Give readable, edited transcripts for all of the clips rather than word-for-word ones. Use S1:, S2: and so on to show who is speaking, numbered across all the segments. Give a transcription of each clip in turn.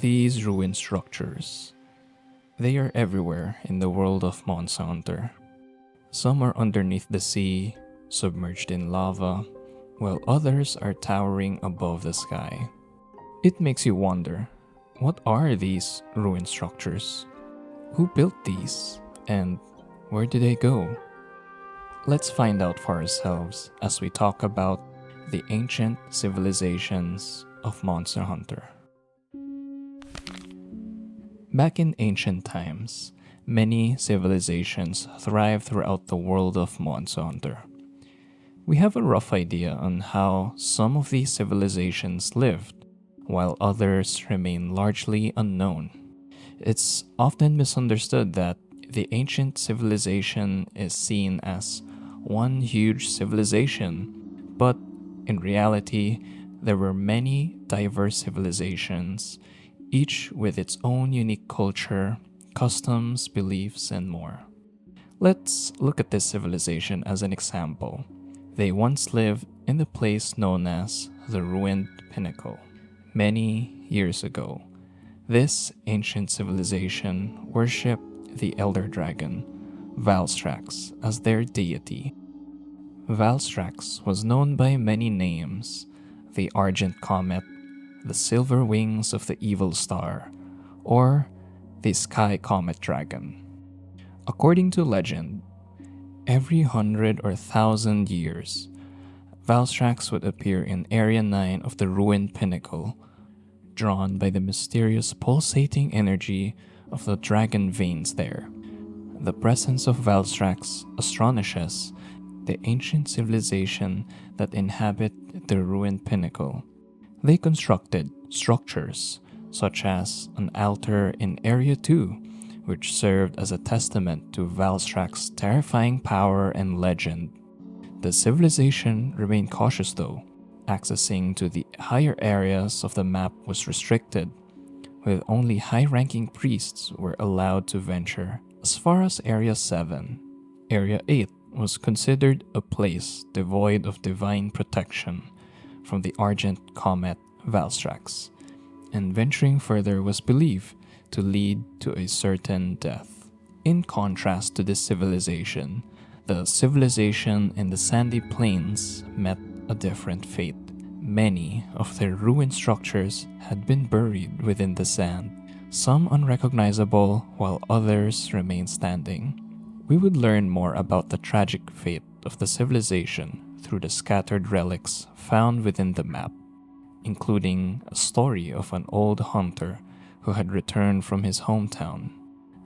S1: These ruined structures, they are everywhere in the world of Monster Hunter. Some are underneath the sea, submerged in lava, while others are towering above the sky. It makes you wonder, what are these ruined structures? Who built these? And where do they go? Let's find out for ourselves as we talk about the ancient civilizations of Monster Hunter. Back in ancient times, many civilizations thrived throughout the world of Monster Hunter. We have a rough idea on how some of these civilizations lived, while others remain largely unknown. It's often misunderstood that the ancient civilization is seen as one huge civilization, but in reality, there were many diverse civilizations, each with its own unique culture, customs, beliefs, and more. Let's look at this civilization as an example. They once lived in the place known as the Ruined Pinnacle. Many years ago, this ancient civilization worshipped the Elder Dragon, Valstrax, as their deity. Valstrax was known by many names: the Argent Comet, the Silver Wings of the Evil Star, or the Sky Comet Dragon. According to legend, every 100 or 1,000 years, Valstrax would appear in Area 9 of the Ruined Pinnacle, drawn by the mysterious pulsating energy of the dragon veins there. The presence of Valstrax astonishes the ancient civilization that inhabit the Ruined Pinnacle. They constructed structures such as an altar in Area 2, which served as a testament to Valstrax's terrifying power and legend. The civilization remained cautious though. Accessing to the higher areas of the map was restricted, with only high-ranking priests were allowed to venture as far as Area 7. Area 8 was considered a place devoid of divine protection from the Argent Comet Valstrax, and venturing further was believed to lead to a certain death. In contrast to this civilization, the civilization in the sandy plains met a different fate. Many of their ruined structures had been buried within the sand, some unrecognizable while others remained standing. We would learn more about the tragic fate of the civilization through the scattered relics found within the map, including a story of an old hunter who had returned from his hometown.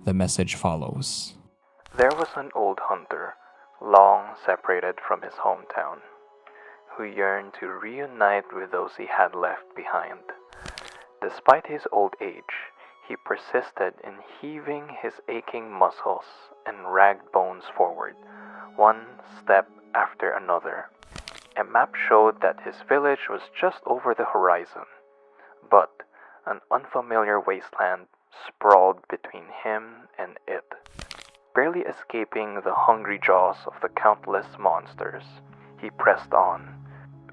S1: The message follows.
S2: There was an old hunter, long separated from his hometown, who yearned to reunite with those he had left behind. Despite his old age, he persisted in heaving his aching muscles and ragged bones forward, one step after another. A map showed that his village was just over the horizon, but an unfamiliar wasteland sprawled between him and it, barely escaping the hungry jaws of the countless monsters. He pressed on,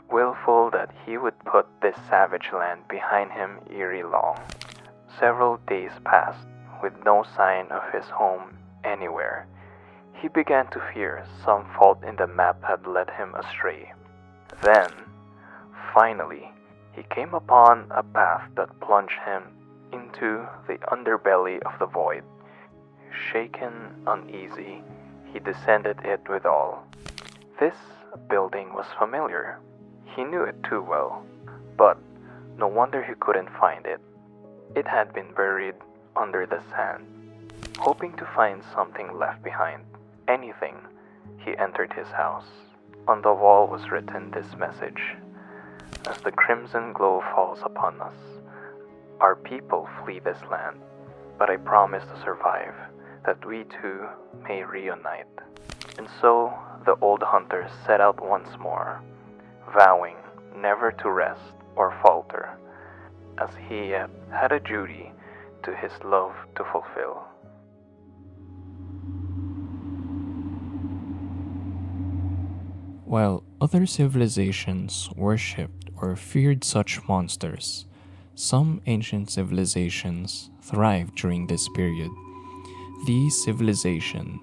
S2: willful that he would put this savage land behind him ere long. Several days passed with no sign of his home anywhere. He began to fear some fault in the map had led him astray. Then, finally, he came upon a path that plunged him into the underbelly of the void. Shaken, uneasy, he descended it with all. This building was familiar. He knew it too well, but no wonder he couldn't find it. It had been buried under the sand. Hoping to find something left behind, anything, he entered his house. On the wall was written this message: "As the crimson glow falls upon us, our people flee this land, but I promise to survive, that we too may reunite." And so the old hunter set out once more, vowing never to rest or falter, as he yet had a duty to his love to fulfill.
S1: While other civilizations worshipped or feared such monsters, Some ancient civilizations thrived during this period. These civilizations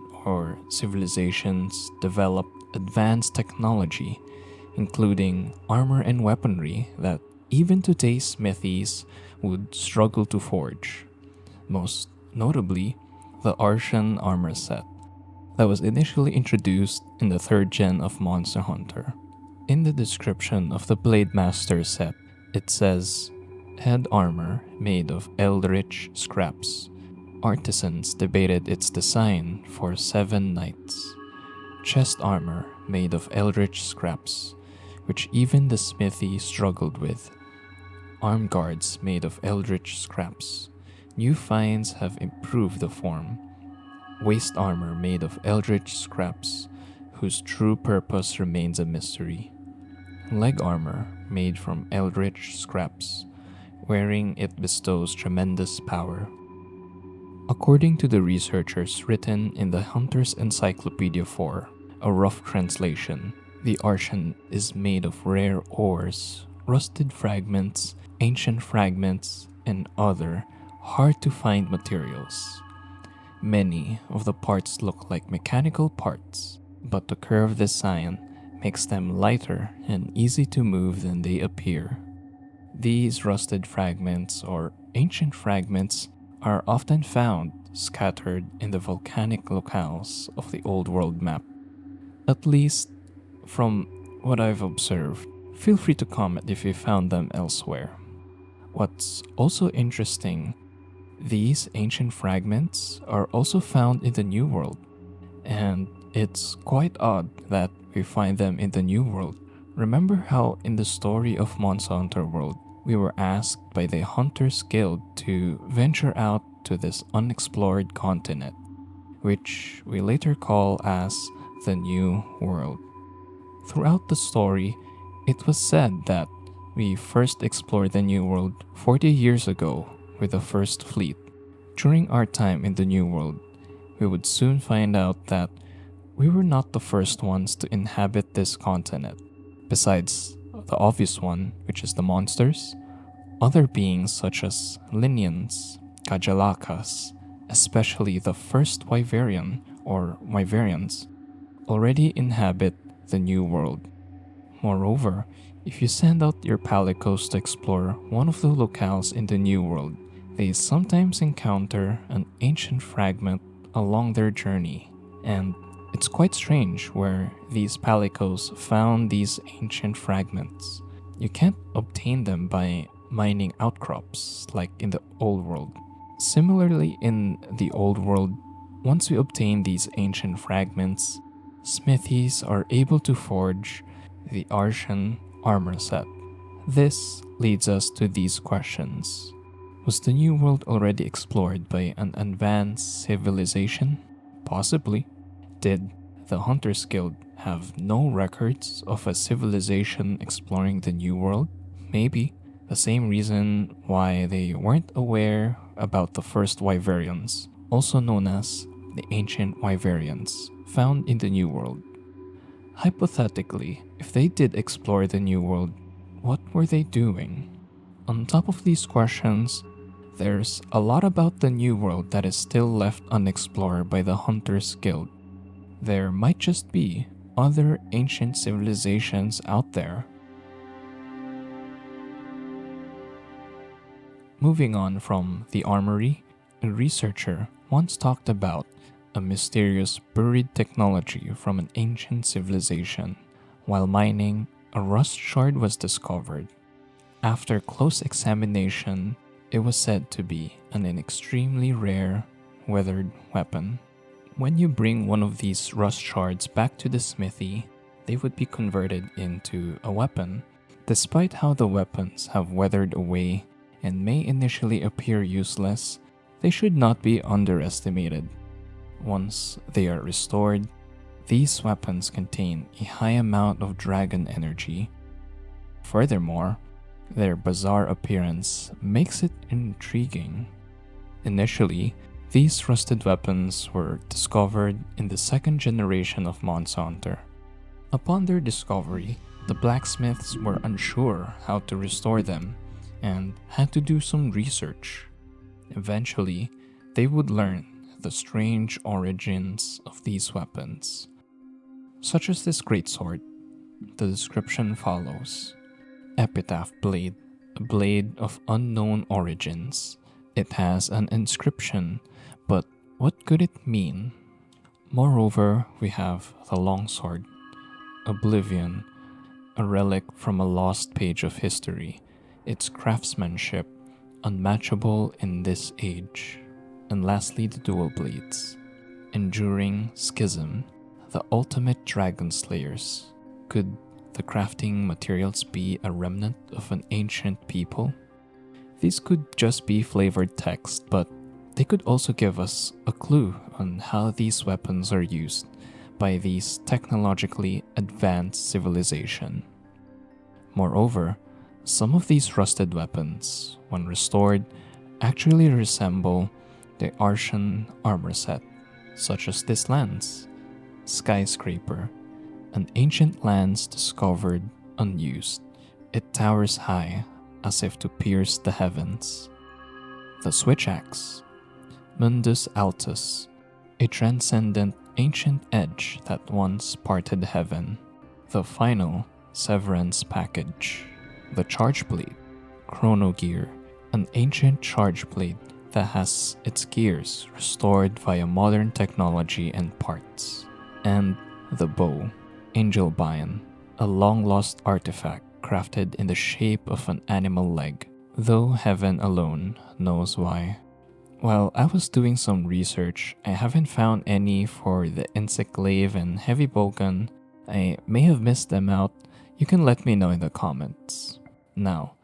S1: developed advanced technology, including armor and weaponry that even today's smithies would struggle to forge. Most notably, the Artian armor set that was initially introduced in the third gen of Monster Hunter. In the description of the Blade Master set, it says, head armor made of eldritch scraps. Artisans debated its design for 7 nights. Chest armor made of eldritch scraps, which even the smithy struggled with. Arm guards made of eldritch scraps. New finds have improved the form. Waist armor made of eldritch scraps, whose true purpose remains a mystery. Leg armor made from eldritch scraps. Wearing it bestows tremendous power. According to the researchers written in the Hunter's Encyclopedia 4, a rough translation, the Artian is made of rare ores, rusted fragments, ancient fragments, and other hard-to-find materials. Many of the parts look like mechanical parts, but the curved design makes them lighter and easy to move than they appear. These rusted fragments or ancient fragments are often found scattered in the volcanic locales of the Old World map. At least from what I've observed. Feel free to comment if you found them elsewhere. What's also interesting, these ancient fragments are also found in the New World, and it's quite odd that we find them in the New World. Remember how in the story of Monster Hunter World, we were asked by the Hunters Guild to venture out to this unexplored continent, which we later call as the New World. Throughout the story, it was said that we first explored the New World 40 years ago with the first fleet. During our time in the New World, we would soon find out that we were not the first ones to inhabit this continent. Besides the obvious one, which is the monsters, other beings such as Linians, Kajalakas, especially the first Wyverian or Wyverians, already inhabit the New World. Moreover, if you send out your palicos to explore one of the locales in the New World, they sometimes encounter an ancient fragment along their journey, and it's quite strange where these palicos found these ancient fragments. You can't obtain them by mining outcrops like in the Old World. Similarly, in the Old World, once we obtain these ancient fragments, smithies are able to forge the Artian armor set. This leads us to these questions. Was the New World already explored by an advanced civilization? Possibly. Did the Hunters Guild have no records of a civilization exploring the New World? Maybe. The same reason why they weren't aware about the first Wyverians, also known as the ancient Wyverians, found in the New World. Hypothetically, if they did explore the New World, what were they doing? On top of these questions, there's a lot about the New World that is still left unexplored by the Hunters Guild. There might just be other ancient civilizations out there. Moving on from the armory, a researcher once talked about a mysterious buried technology from an ancient civilization. While mining, a rust shard was discovered. After close examination, it was said to be an extremely rare, weathered weapon. When you bring one of these rust shards back to the smithy, they would be converted into a weapon. Despite how the weapons have weathered away and may initially appear useless, they should not be underestimated. Once they are restored, these weapons contain a high amount of dragon energy. Furthermore, their bizarre appearance makes it intriguing. Initially, these rusted weapons were discovered in the second generation of Monster Hunter. Upon their discovery, the blacksmiths were unsure how to restore them, and had to do some research. Eventually, they would learn the strange origins of these weapons, such as this greatsword. The description follows: Epitaph blade, a blade of unknown origins. It has an inscription, but what could it mean? Moreover, we have the longsword, Oblivion, a relic from a lost page of history, its craftsmanship unmatchable in this age. And lastly, the dual blades, Enduring Schism, the ultimate dragon slayers. Could the crafting materials be a remnant of an ancient people? These could just be flavored text, but they could also give us a clue on how these weapons are used by these technologically advanced civilization. Moreover, some of these rusted weapons, when restored, actually resemble the Artian armor set, such as this lance, Skyscraper, an ancient lance discovered unused. It towers high, as if to pierce the heavens. The switch axe, Mundus Altus, a transcendent ancient edge that once parted heaven. The final Severance package, the charge blade, Chronogear, an ancient charge blade that has its gears restored via modern technology and parts. And the bow, Angelbine, a long-lost artifact crafted in the shape of an animal leg, though heaven alone knows why. While I was doing some research, I haven't found any for the Encyclave and Heavy Bowgun. I may have missed them out. You can let me know in the comments. Now,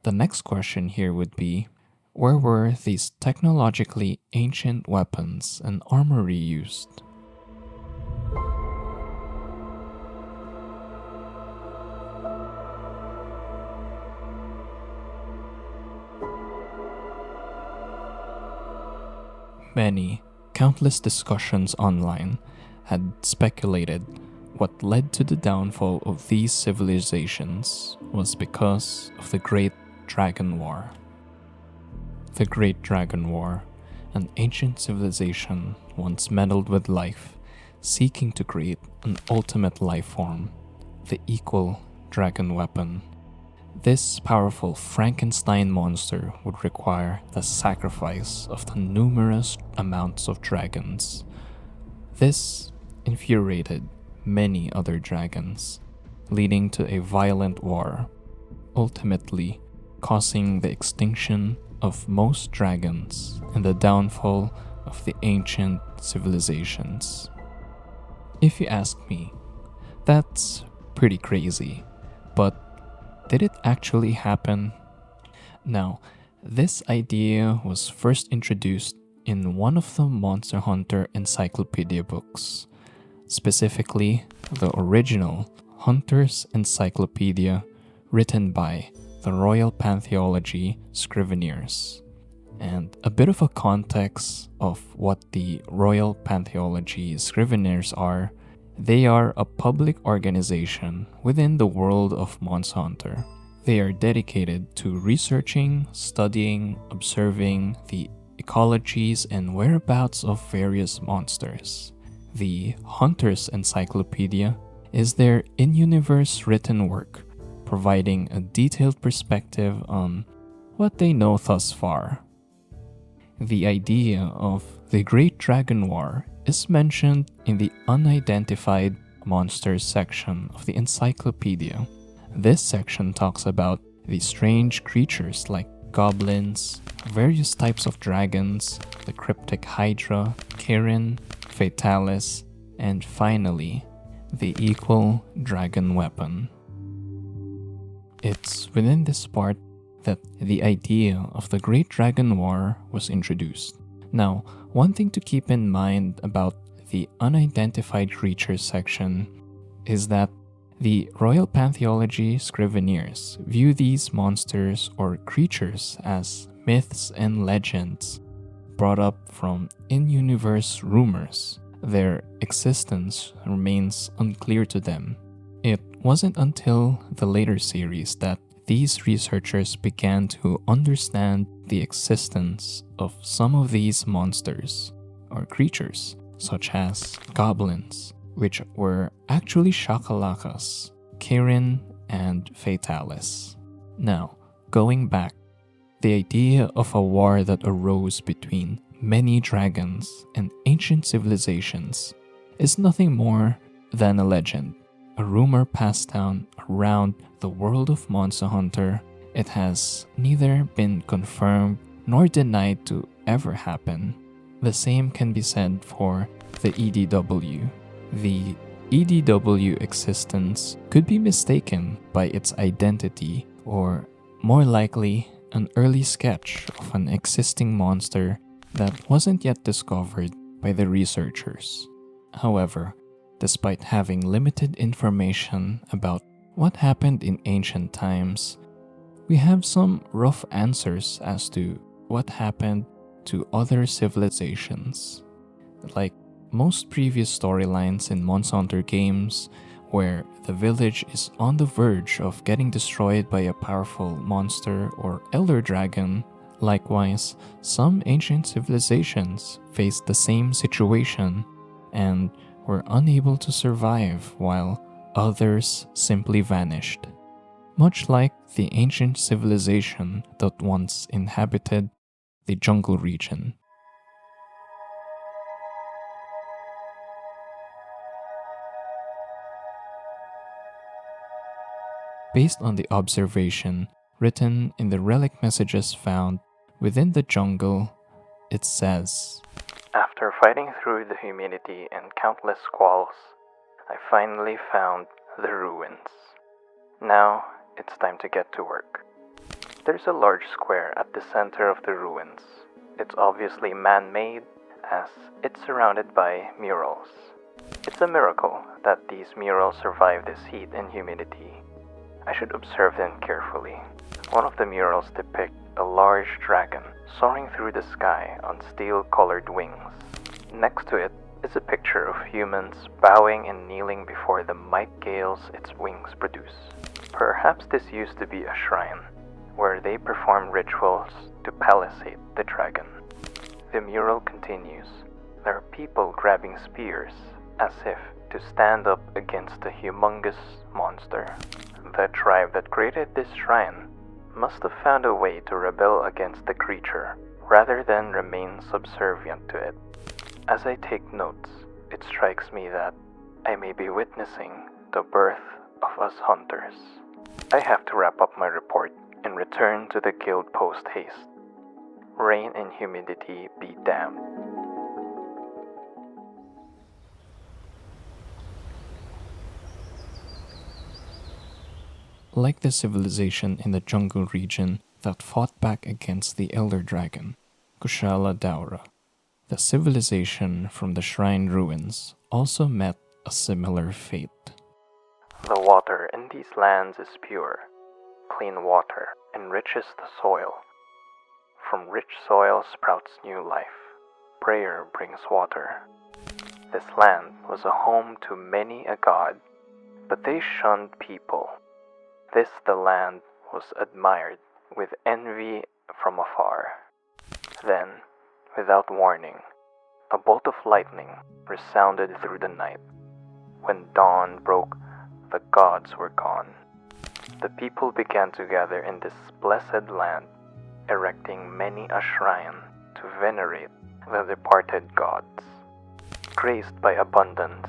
S1: the next question here would be, where were these technologically ancient weapons and armory used? Many, countless discussions online had speculated what led to the downfall of these civilizations was because of the Great Dragon War. The Great Dragon War, an ancient civilization once meddled with life, seeking to create an ultimate life form, the equal dragon weapon. This powerful Frankenstein monster would require the sacrifice of the numerous amounts of dragons. This infuriated many other dragons, leading to a violent war, ultimately causing the extinction of most dragons and the downfall of the ancient civilizations. If you ask me, that's pretty crazy, but did it actually happen? Now, this idea was first introduced in one of the Monster Hunter Encyclopedia books, specifically the original Hunter's Encyclopedia written by the Royal Pantheology Scriveneers. And a bit of a context of what the Royal Pantheology Scriveneers are: they are a public organization within the world of Monster Hunter. They are dedicated to researching, studying, observing the ecologies and whereabouts of various monsters. The Hunter's Encyclopedia is their in-universe written work, providing a detailed perspective on what they know thus far. The idea of the Great Dragon War is mentioned in the Unidentified Monsters section of the encyclopedia. This section talks about the strange creatures like goblins, various types of dragons, the cryptic hydra, Kirin, Fatalis, and finally, the equal dragon weapon. It's within this part that the idea of the Great Dragon War was introduced. Now, one thing to keep in mind about the Unidentified Creatures section is that the Royal Pantheology Scriveneers view these monsters or creatures as myths and legends brought up from in-universe rumors. Their existence remains unclear to them. It wasn't until the later series that these researchers began to understand the existence of some of these monsters or creatures, such as goblins, which were actually shakalakas, Kirin, and Fatalis. Now, going back, the idea of a war that arose between many dragons and ancient civilizations is nothing more than a legend, a rumor passed down around the world of Monster Hunter. It has neither been confirmed nor denied to ever happen. The same can be said for the EDW. The EDW existence could be mistaken by its identity, or more likely, an early sketch of an existing monster that wasn't yet discovered by the researchers. However, despite having limited information about what happened in ancient times, we have some rough answers as to what happened to other civilizations. Like most previous storylines in Monster Hunter games, where the village is on the verge of getting destroyed by a powerful monster or elder dragon, likewise, some ancient civilizations faced the same situation and were unable to survive, while others simply vanished. Much like the ancient civilization that once inhabited the jungle region. Based on the observation written in the relic messages found within the jungle, it says,
S2: After fighting through the humidity and countless squalls, I finally found the ruins. Now it's time to get to work. There's a large square at the center of the ruins. It's obviously man-made, as it's surrounded by murals. It's a miracle that these murals survive this heat and humidity. I should observe them carefully. One of the murals depicts a large dragon soaring through the sky on steel-colored wings. Next to it is a picture of humans bowing and kneeling before the might gales its wings produce. Perhaps this used to be a shrine, where they perform rituals to palisade the dragon. The mural continues. There are people grabbing spears, as if to stand up against the humongous monster. The tribe that created this shrine must have found a way to rebel against the creature, rather than remain subservient to it. As I take notes, it strikes me that I may be witnessing the birth of us hunters. I have to wrap up my report and return to the guild post haste. Rain and humidity be damned.
S1: like the civilization in the jungle region that fought back against the elder dragon, Kushala Daura, the civilization from the shrine ruins also met a similar fate.
S2: The water in these lands is pure. Clean water enriches the soil. From rich soil sprouts new life. Prayer brings water. This land was a home to many a god, but they shunned people. This the land was admired with envy from afar. Then, without warning, a bolt of lightning resounded through the night. When dawn broke, the gods were gone. The people began to gather in this blessed land, erecting many a shrine to venerate the departed gods. Graced by abundance,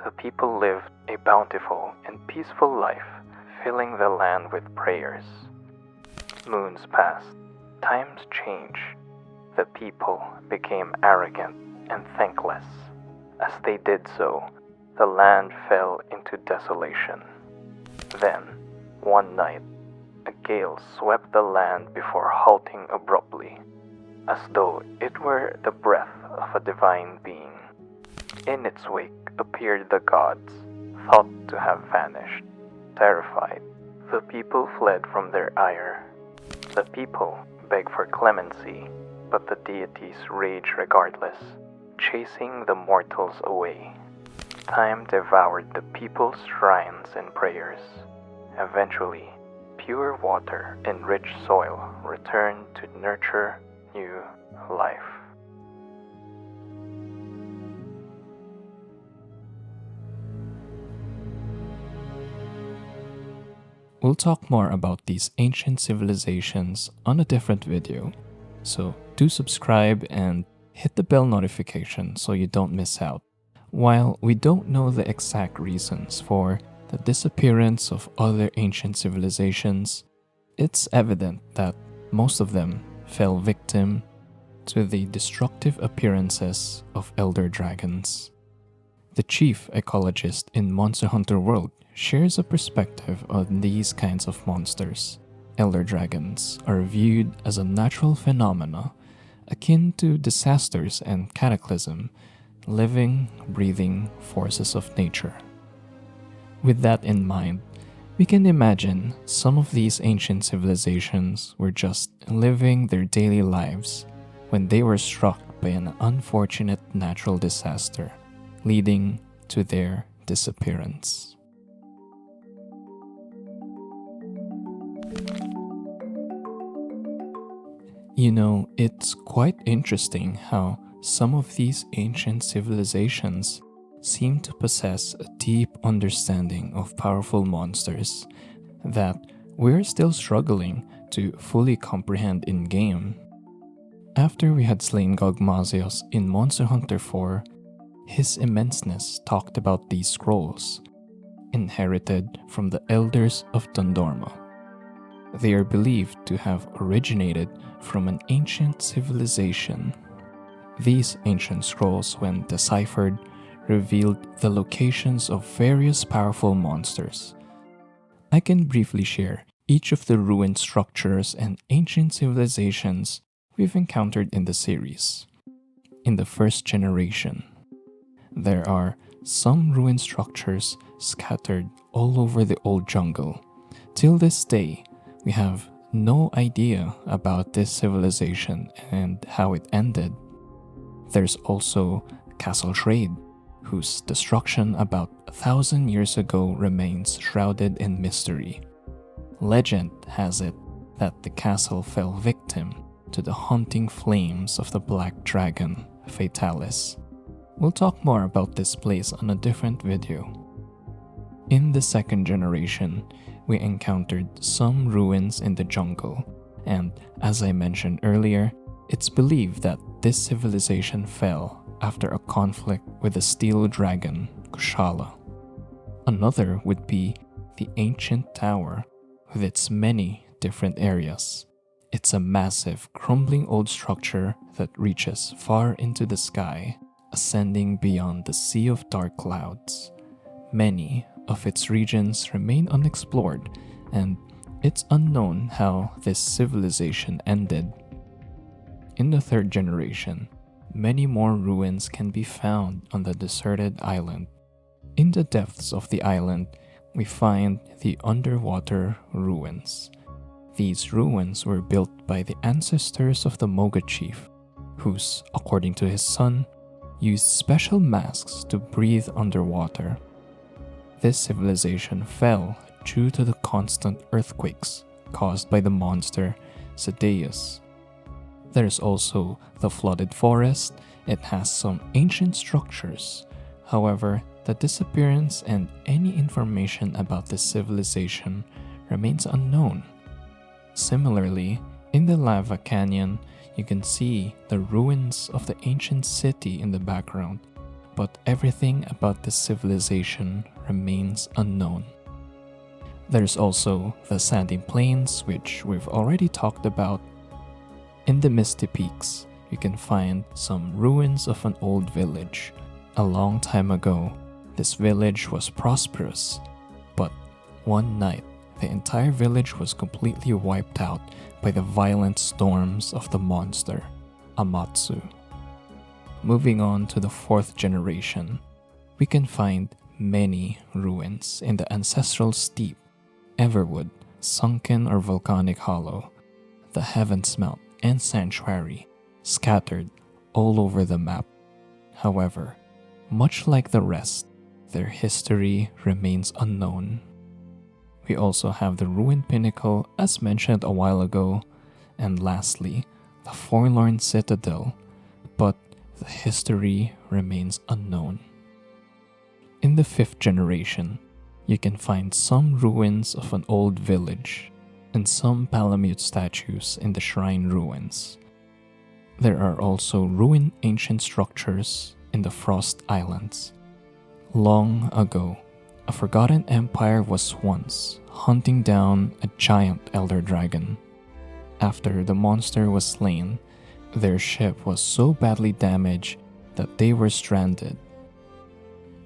S2: the people lived a bountiful and peaceful life, filling the land with prayers. Moons passed, times changed. The people became arrogant and thankless. As they did so, the land fell into desolation. Then, one night, a gale swept the land before halting abruptly, as though it were the breath of a divine being. In its wake appeared the gods, thought to have vanished. Terrified, the people fled from their ire. The people begged for clemency, but the deities raged regardless, chasing the mortals away. Time devoured the people's shrines and prayers. Eventually, pure water and rich soil return to nurture new life.
S1: We'll talk more about these ancient civilizations on a different video, so do subscribe and hit the bell notification so you don't miss out. While we don't know the exact reasons for the disappearance of other ancient civilizations, it's evident that most of them fell victim to the destructive appearances of elder dragons. The chief ecologist in Monster Hunter World shares a perspective on these kinds of monsters. Elder dragons are viewed as a natural phenomena akin to disasters and cataclysm, living, breathing forces of nature. With that in mind, we can imagine some of these ancient civilizations were just living their daily lives when they were struck by an unfortunate natural disaster, leading to their disappearance. You know, it's quite interesting how some of these ancient civilizations seem to possess a deep understanding of powerful monsters that we're still struggling to fully comprehend in-game. After we had slain Gogmazios in Monster Hunter 4, his immenseness talked about these scrolls, inherited from the elders of Dondorma. They are believed to have originated from an ancient civilization. These ancient scrolls, when deciphered, revealed the locations of various powerful monsters. I can briefly share each of the ruined structures and ancient civilizations we've encountered in the series. In the first generation, there are some ruined structures scattered all over the old jungle. Till this day, we have no idea about this civilization and how it ended. There's also Castle Trade, whose destruction about 1,000 years ago remains shrouded in mystery. Legend has it that the castle fell victim to the haunting flames of the black dragon, Fatalis. We'll talk more about this place on a different video. In the second generation, we encountered some ruins in the jungle, and as I mentioned earlier, it's believed that this civilization fell after a conflict with the steel dragon, Kushala. Another would be the ancient tower with its many different areas. It's a massive, crumbling old structure that reaches far into the sky, ascending beyond the sea of dark clouds. Many of its regions remain unexplored, and it's unknown how this civilization ended. In the third generation, many more ruins can be found on the deserted island. In the depths of the island, we find the underwater ruins. These ruins were built by the ancestors of the Moga chief, whose, according to his son, used special masks to breathe underwater. This civilization fell due to the constant earthquakes caused by the monster Sadeus. There's also the flooded forest. It has some ancient structures. However, the disappearance and any information about this civilization remains unknown. Similarly, in the lava canyon, you can see the ruins of the ancient city in the background, but everything about this civilization remains unknown. There's also the sandy plains, which we've already talked about. In the misty peaks, you can find some ruins of an old village. A long time ago, this village was prosperous, but one night, the entire village was completely wiped out by the violent storms of the monster, Amatsu. Moving on to the fourth generation, we can find many ruins in the ancestral steep, Everwood, Sunken or Volcanic Hollow, the Heaven's Mount, and Sanctuary, scattered all over the map. However, much like the rest, their history remains unknown. We also have the ruined pinnacle as mentioned a while ago, and lastly, the forlorn citadel, but the history remains unknown. In the 5th generation, you can find some ruins of an old village and some palamute statues in the shrine ruins. There are also ruined ancient structures in the Frost Islands. Long ago, a forgotten empire was once hunting down a giant elder dragon. After the monster was slain, their ship was so badly damaged that they were stranded.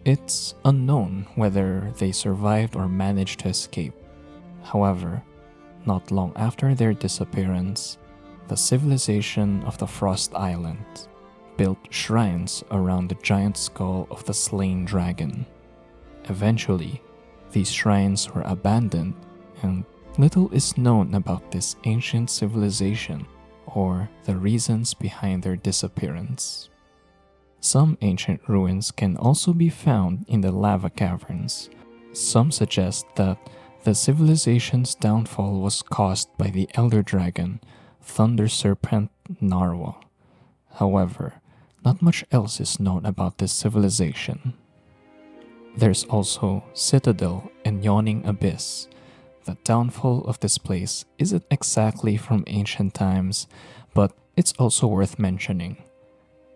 S1: It's unknown whether they survived or managed to escape. However, not long after their disappearance, the civilization of the Frost Islands built shrines around the giant skull of the slain dragon. Eventually, these shrines were abandoned, and little is known about this ancient civilization or the reasons behind their disappearance. Some ancient ruins can also be found in the lava caverns. Some suggest that the civilization's downfall was caused by the elder dragon, Thunder Serpent Narwa. However, not much else is known about this civilization. There's also Citadel and Yawning Abyss. The downfall of this place isn't exactly from ancient times, but it's also worth mentioning.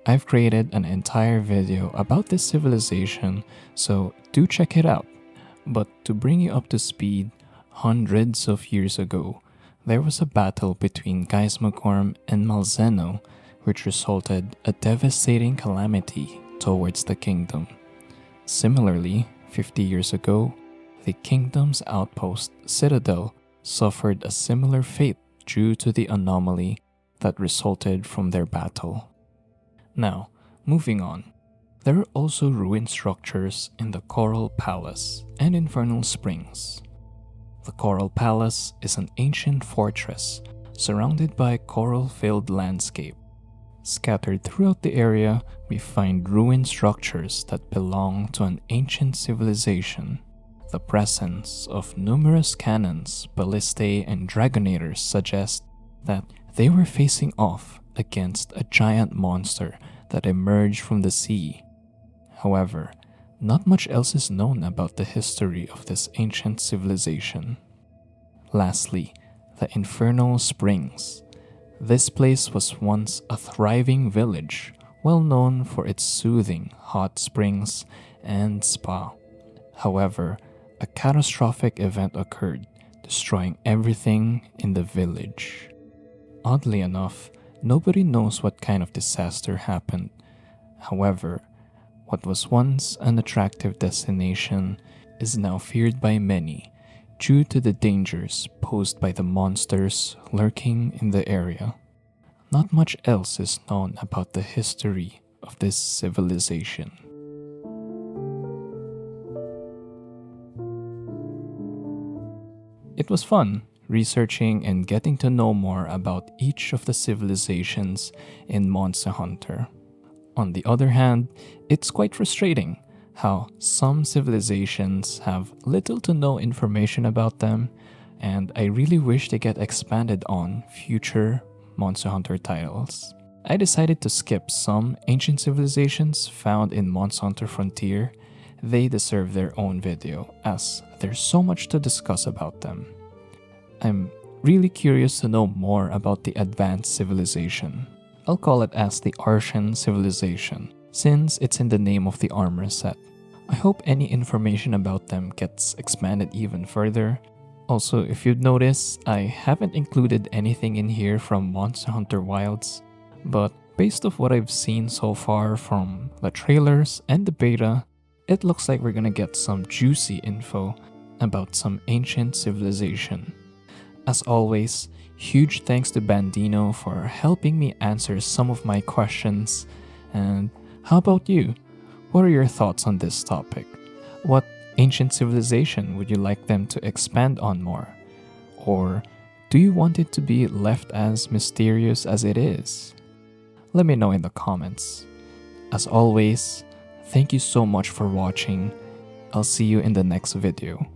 S1: I've created an entire video about this civilization, so do check it out. But to bring you up to speed, hundreds of years ago, there was a battle between Geismagorm and Malzeno, which resulted a devastating calamity towards the kingdom. Similarly, 50 years ago, the kingdom's outpost, Citadel, suffered a similar fate due to the anomaly that resulted from their battle. Now, moving on. There are also ruined structures in the Coral Palace and Infernal Springs. The Coral Palace is an ancient fortress surrounded by a coral-filled landscape. Scattered throughout the area, we find ruined structures that belong to an ancient civilization. The presence of numerous cannons, ballistae, and dragonators suggests that they were facing off against a giant monster that emerged from the sea. However, not much else is known about the history of this ancient civilization. Lastly, the Infernal Springs. This place was once a thriving village, well known for its soothing hot springs and spa. However, a catastrophic event occurred, destroying everything in the village. Oddly enough, nobody knows what kind of disaster happened. However, what was once an attractive destination is now feared by many due to the dangers posed by the monsters lurking in the area. Not much else is known about the history of this civilization. It was fun researching and getting to know more about each of the civilizations in Monster Hunter. On the other hand, it's quite frustrating how some civilizations have little to no information about them, and I really wish they get expanded on future Monster Hunter titles. I decided to skip some ancient civilizations found in Monster Hunter Frontier. They deserve their own video, as there's so much to discuss about them. I'm really curious to know more about the Advanced Civilization. I'll call it as the Arshan Civilization, since it's in the name of the armor set. I hope any information about them gets expanded even further. Also, if you'd notice, I haven't included anything in here from Monster Hunter Wilds, but based off what I've seen so far from the trailers and the beta, it looks like we're gonna get some juicy info about some ancient civilization. As always, huge thanks to Bandino for helping me answer some of my questions. And how about you? What are your thoughts on this topic? What ancient civilization would you like them to expand on more? Or do you want it to be left as mysterious as it is? Let me know in the comments. As always, thank you so much for watching. I'll see you in the next video.